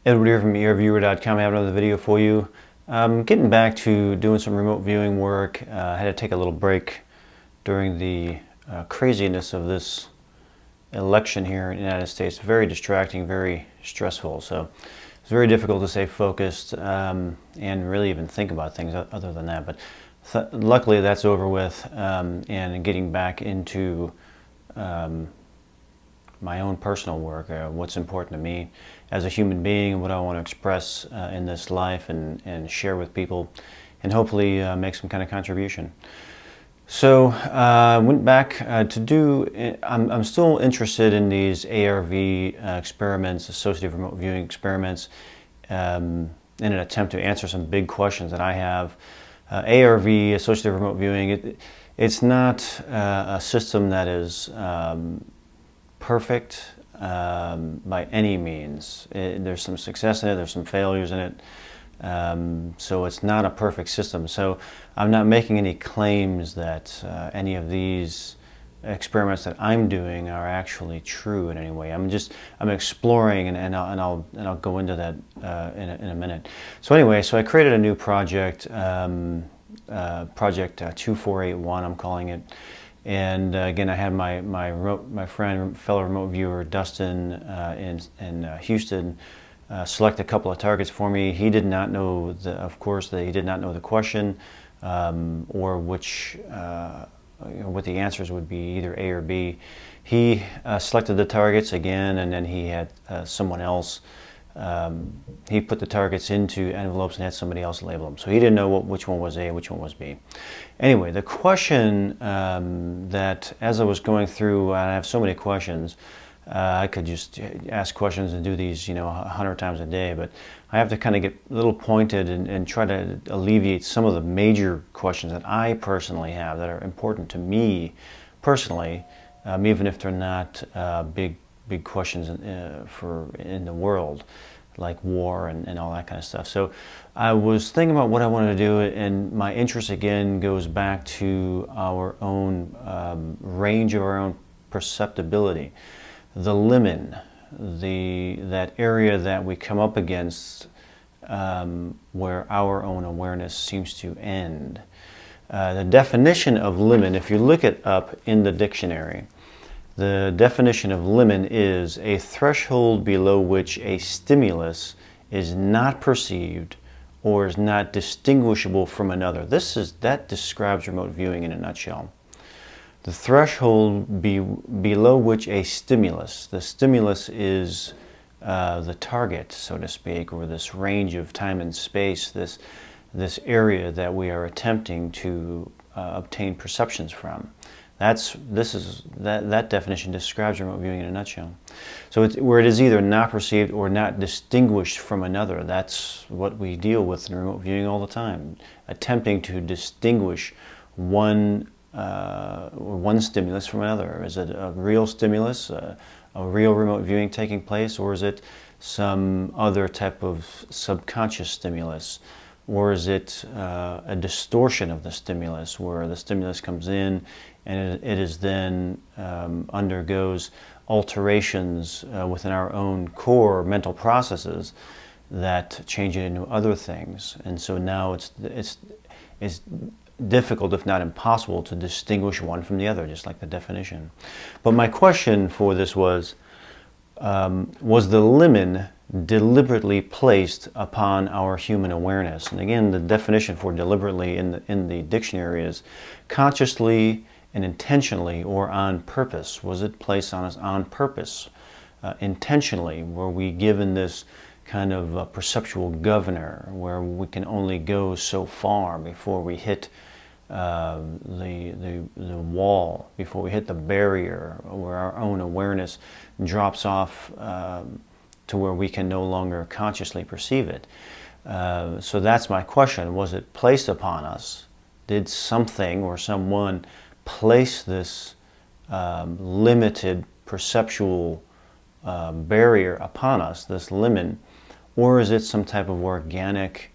Edward here from earviewer.com. I have another video for you. Getting back to doing some remote viewing work. I had to take a little break during the craziness of this election here in the United States. Very distracting, very stressful. So it's very difficult to stay focused and really even think about things other than that. But luckily that's over with, and getting back into my own personal work, what's important to me as a human being, what I want to express in this life and share with people, and hopefully make some kind of contribution. So I went back to do, I'm still interested in these ARV experiments, associative remote viewing experiments, in an attempt to answer some big questions that I have. ARV, associative remote viewing, it's not a system that is perfect by any means. There's some success in it, there's some failures in it, so it's not a perfect system. So I'm not making any claims that any of these experiments that I'm doing are actually true in any way. I'm exploring, and I'll go into that in a minute. So anyway, so I created a new project, project 2481, I'm calling it. And again, I had my friend, fellow remote viewer Dustin in Houston select a couple of targets for me. He did not know, of course, that he did not know the question or which what the answers would be, either A or B. He selected the targets again, and then he had someone else. He put the targets into envelopes and had somebody else label them. So he didn't know which one was A and which one was B. Anyway, the question that, as I was going through, I have so many questions, I could just ask questions and do these, 100 times a day, but I have to kind of get a little pointed and try to alleviate some of the major questions that I personally have that are important to me personally, even if they're not big questions in the world, like war and all that kind of stuff. So I was thinking about what I wanted to do, and my interest again goes back to our own range of our own perceptibility, the limen, that area that we come up against where our own awareness seems to end. The definition of limen, if you look it up in the dictionary, the definition of limen is a threshold below which a stimulus is not perceived or is not distinguishable from another. That describes remote viewing in a nutshell. The threshold below which a stimulus, the stimulus is the target, so to speak, or this range of time and space, this area that we are attempting to obtain perceptions from. That definition describes remote viewing in a nutshell. So where it is either not perceived or not distinguished from another. That's what we deal with in remote viewing all the time, attempting to distinguish one stimulus from another. Is it a real stimulus, a real remote viewing taking place, or is it some other type of subconscious stimulus? Or is it a distortion of the stimulus, where the stimulus comes in and it is then undergoes alterations within our own core mental processes that change it into other things, and so now it's difficult, if not impossible, to distinguish one from the other, just like the definition. But my question for this was the limen deliberately placed upon our human awareness? And again, the definition for deliberately in the dictionary is consciously and intentionally, or on purpose. Was it placed on us on purpose? Intentionally, were we given this kind of perceptual governor where we can only go so far before we hit the wall, before we hit the barrier, where our own awareness drops off to where we can no longer consciously perceive it? So that's my question. Was it placed upon us? Did something or someone place this limited perceptual barrier upon us, this limen, or is it some type of organic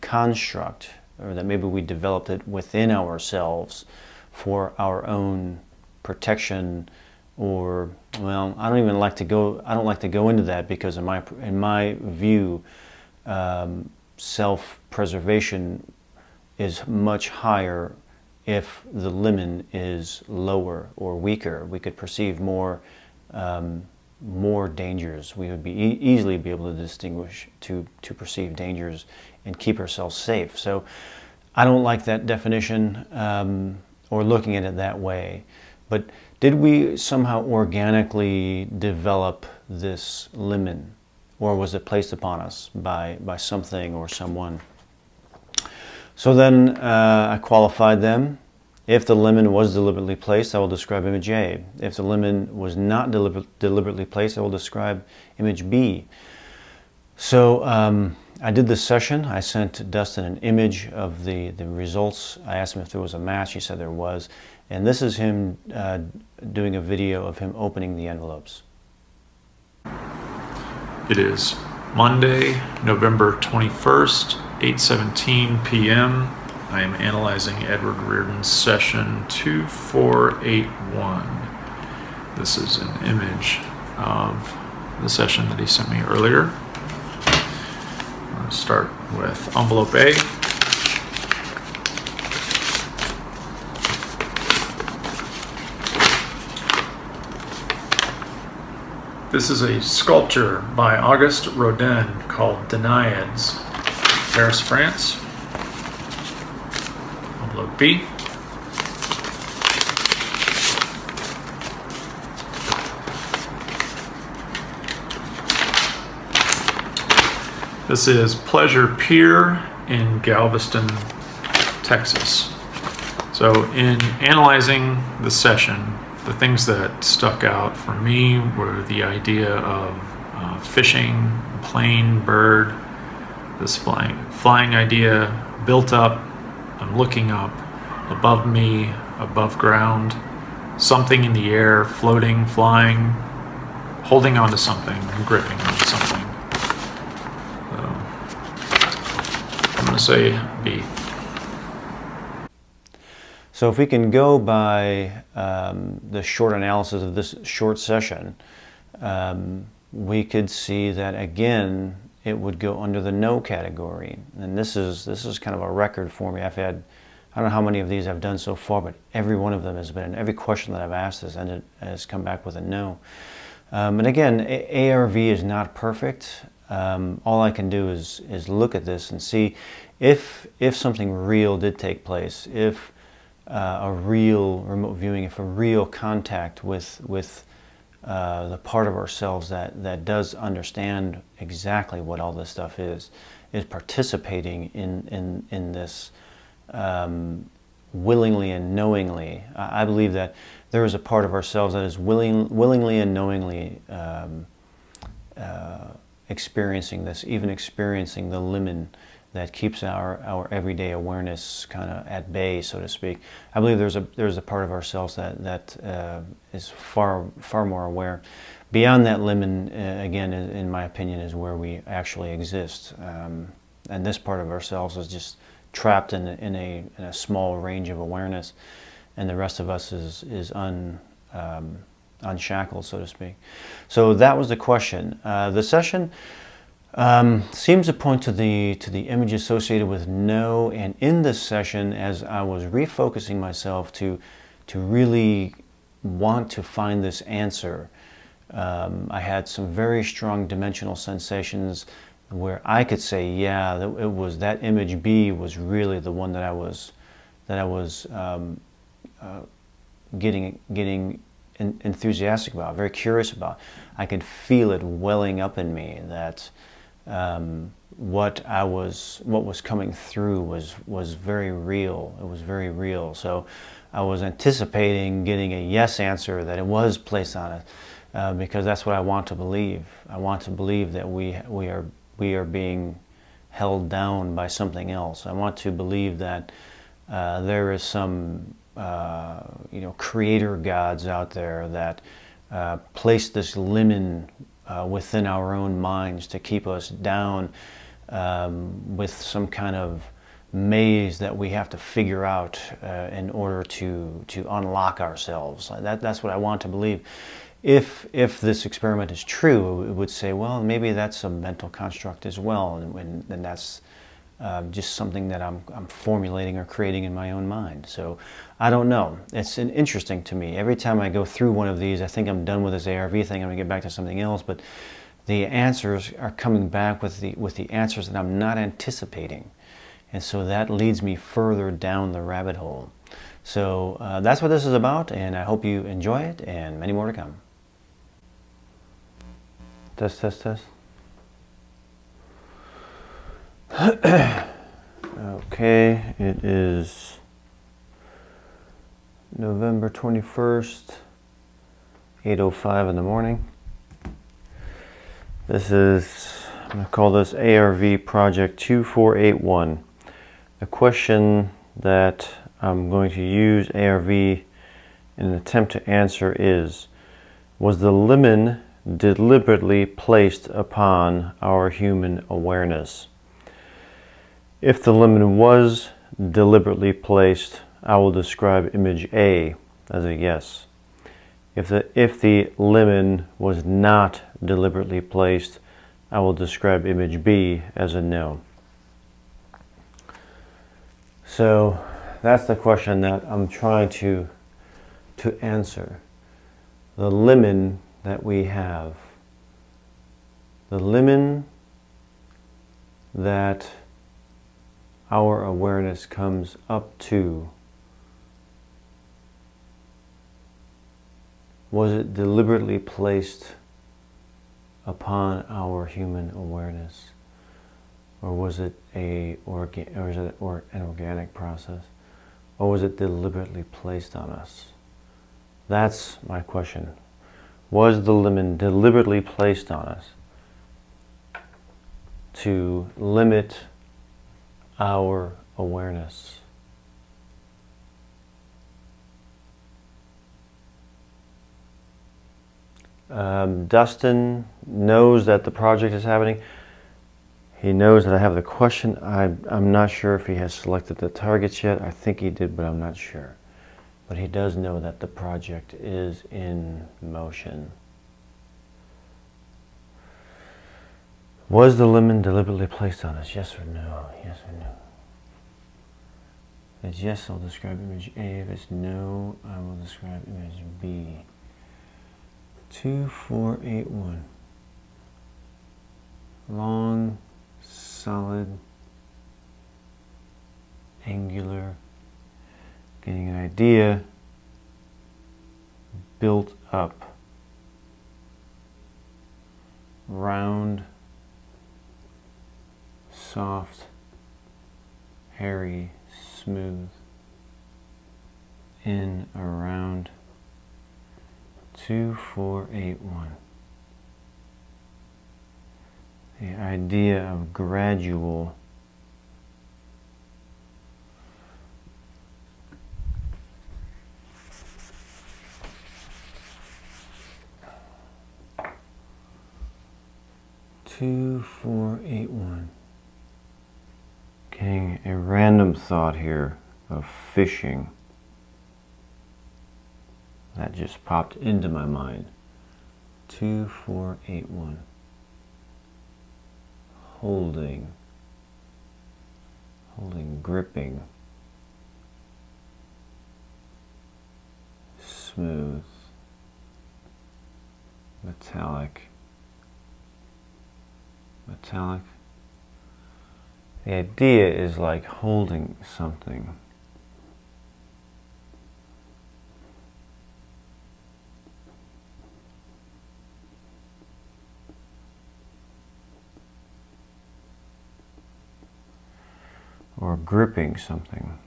construct, or that maybe we developed it within ourselves for our own protection, or, well, I don't like to go into that, because in my view, self-preservation is much higher if the limen is lower or weaker. We could perceive more dangers. We would be easily be able to distinguish, to perceive dangers and keep ourselves safe. So I don't like that definition, or looking at it that way. But did we somehow organically develop this limen, or was it placed upon us by something or someone? So then I qualified them. If the limen was deliberately placed, I will describe image A. If the limen was not deliberately placed, I will describe image B. So I did this session. I sent Dustin an image of the results. I asked him if there was a match. He said there was. And this is him doing a video of him opening the envelopes. It is Monday, November 21st, 8:17 p.m. I am analyzing Edward Reardon's session 2481. This is an image of the session that he sent me earlier. I'm going to start with envelope A. This is a sculpture by Auguste Rodin called Danaids, Paris, France. Envelope B. This is Pleasure Pier in Galveston, Texas. So in analyzing the session, the things that stuck out for me were the idea of fishing, plane, bird, this flying idea, built up, I'm looking up, above me, above ground, something in the air, floating, flying, holding onto something, and gripping onto something. So, I'm going to say B. So if we can go by the short analysis of this short session, we could see that again it would go under the no category. And this is kind of a record for me. I've had, I don't know how many of these I've done so far, but every one of them has been, every question that I've asked has come back with a no. And again, ARV is not perfect. All I can do is look at this and see if something real did take place, if a real remote viewing, if a real contact with the part of ourselves that does understand exactly what all this stuff is participating in this willingly and knowingly. I believe that there is a part of ourselves that is willingly and knowingly experiencing this, even experiencing the limen that keeps our everyday awareness kind of at bay, so to speak. I believe there's a part of ourselves that is far more aware. Beyond that limen, again, in my opinion, is where we actually exist, and this part of ourselves is just trapped in a small range of awareness, and the rest of us is unshackled, so to speak. So that was the question. The session seems to point to the image associated with no, and in this session, as I was refocusing myself to really want to find this answer, I had some very strong dimensional sensations where I could say, yeah, it was that image B was really the one that I was getting enthusiastic about, very curious about. I could feel it welling up in me that what was coming through was very real. It was very real. So I was anticipating getting a yes answer, that it was placed on it, because that's what I want to believe. I want to believe that we are being held down by something else. I want to believe that there is some creator gods out there that place this limen within our own minds to keep us down with some kind of maze that we have to figure out in order to unlock ourselves. That's what I want to believe. If this experiment is true, it would say, well, maybe that's a mental construct as well, and that's just something that I'm formulating or creating in my own mind. So I don't know. It's interesting to me. Every time I go through one of these, I think I'm done with this ARV thing. I'm going to get back to something else. But the answers are coming back with the answers that I'm not anticipating. And so that leads me further down the rabbit hole. So that's what this is about, and I hope you enjoy it, and many more to come. Test, test, test. Okay, it is November 21st, 8:05 in the morning. This is, I'm going to call this ARV Project 2481. The question that I'm going to use ARV in an attempt to answer is, was the limen deliberately placed upon our human awareness? If the limen was deliberately placed, I will describe image A as a yes. If the limen was not deliberately placed, I will describe image B as a no. So that's the question that I'm trying to answer. The limen that we have, the limen that our awareness comes up to, was it deliberately placed upon our human awareness, or was it an organic process, or was it deliberately placed on us? That's my question. Was the limen deliberately placed on us to limit our awareness? Dustin knows that the project is happening. He knows that I have the question. I'm not sure if he has selected the targets yet. I think he did, but I'm not sure. But he does know that the project is in motion. Was the limen deliberately placed on us? Yes or no? Yes or no? If it's yes, I'll describe image A. If it's no, I will describe image B. 2481. Long, solid, angular, getting an idea, built up, round, soft, hairy, smooth, in, around, 2481. The idea of gradual getting a random thought here of fishing that just popped into my mind. 2481. Holding, gripping, smooth, metallic. The idea is like holding something. Or gripping something.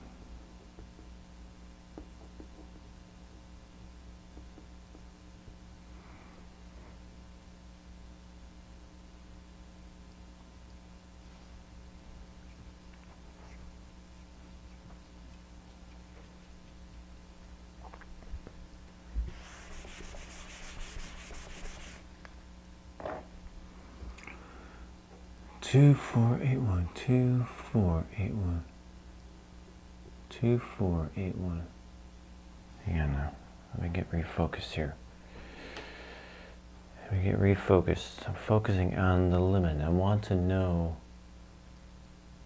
Two, 4, 8, 1, 2, 4, 8, 1. 2481. Hang on now. Let me get refocused here. Let me get refocused. I'm focusing on the limen. I want to know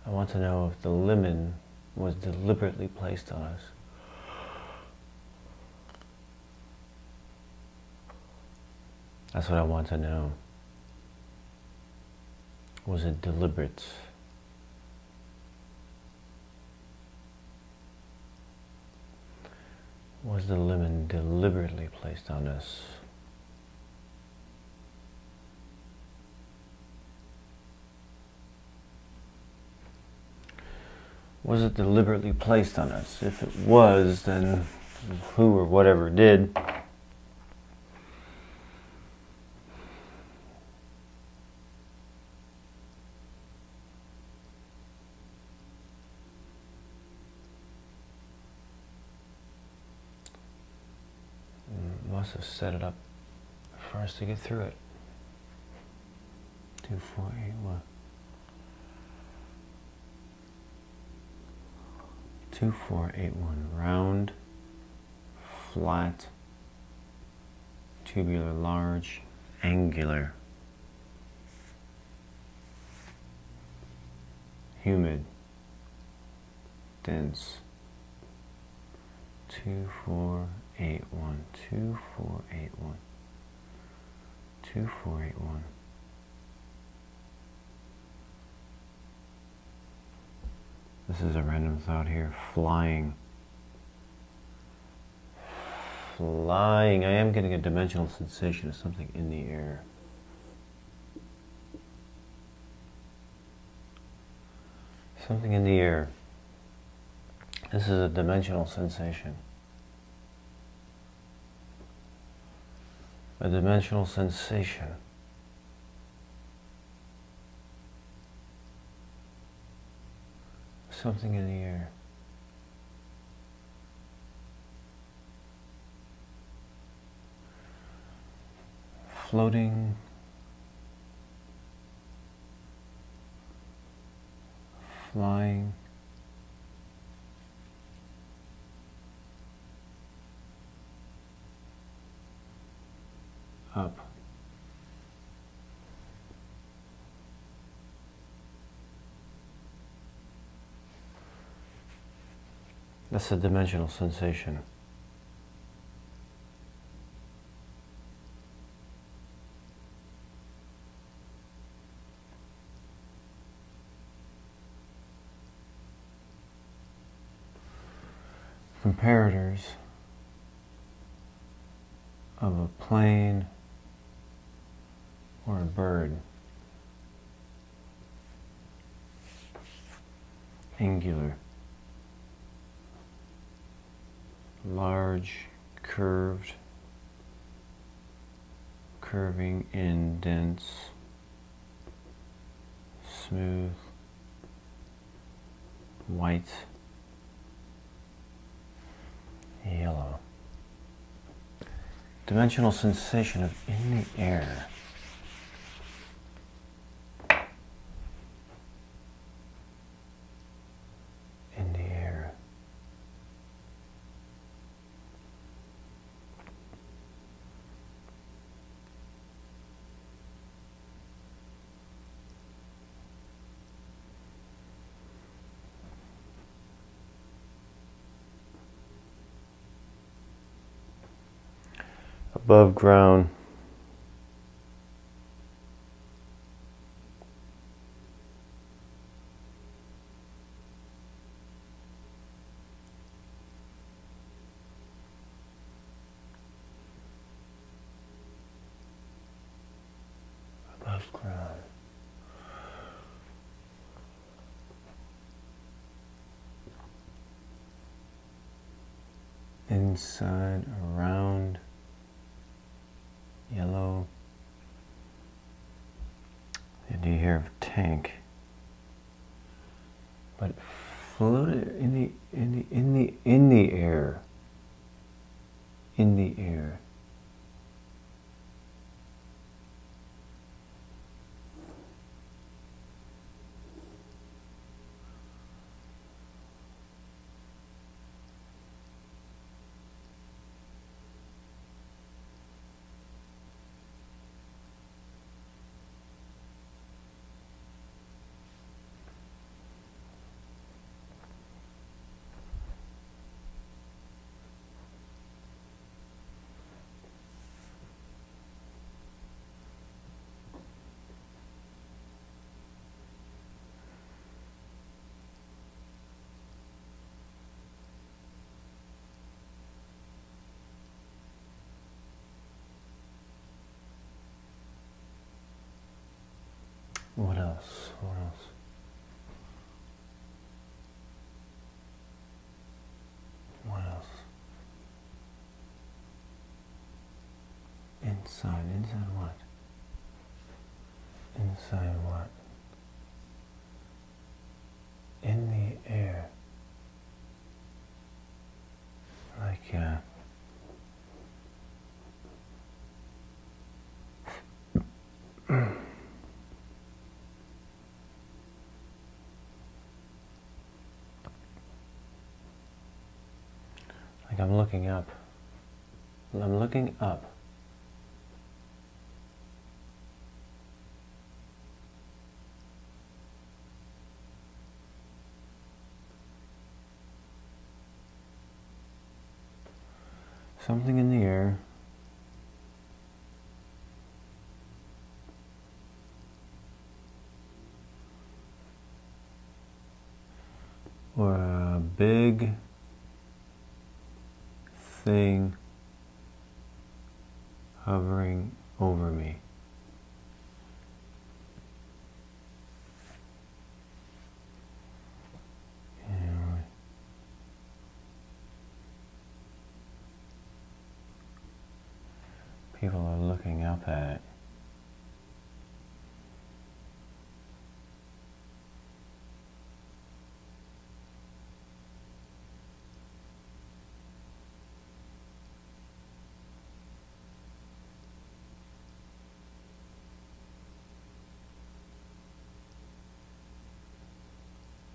if the limen was deliberately placed on us. That's what I want to know. Was it deliberate? Was the limen deliberately placed on us? Was it deliberately placed on us? If it was, then who or whatever did must have set it up for us to get through it. 2481. 2481. Round, flat, tubular, large, angular, humid, dense. 2481. 2481. 2481. This is a random thought here. Flying. Flying. I am getting a dimensional sensation of something in the air. Something in the air. This is a dimensional sensation. A dimensional sensation. Something in the air. Floating. Flying. Up. That's a dimensional sensation. Comparators of a plane or a bird. Angular. Large, curved, curving in, dense, smooth, white, yellow. Dimensional sensation of in the air. In the air. Above ground. Above ground. Inside, around, yellow. The idea here of tank, but floated in the air. In the air. What else? What else? What else? Inside. Inside what? Inside what? In the air. Like, like I'm looking up. I'm looking up. Something in the air. Or a big thing hovering over me. People are looking up at it.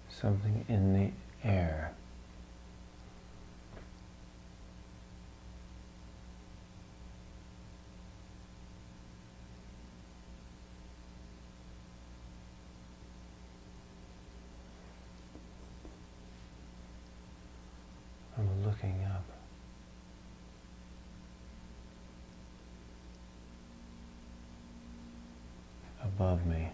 Something in the air. I'm looking up. Above me.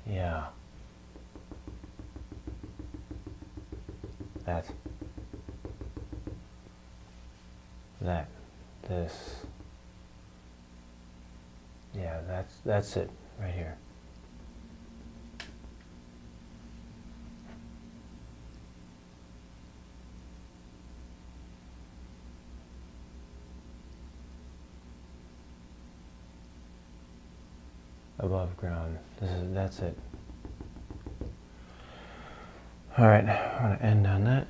Yeah. This. Yeah, that's it right here. Above ground. That's it. All right, I want to end on that.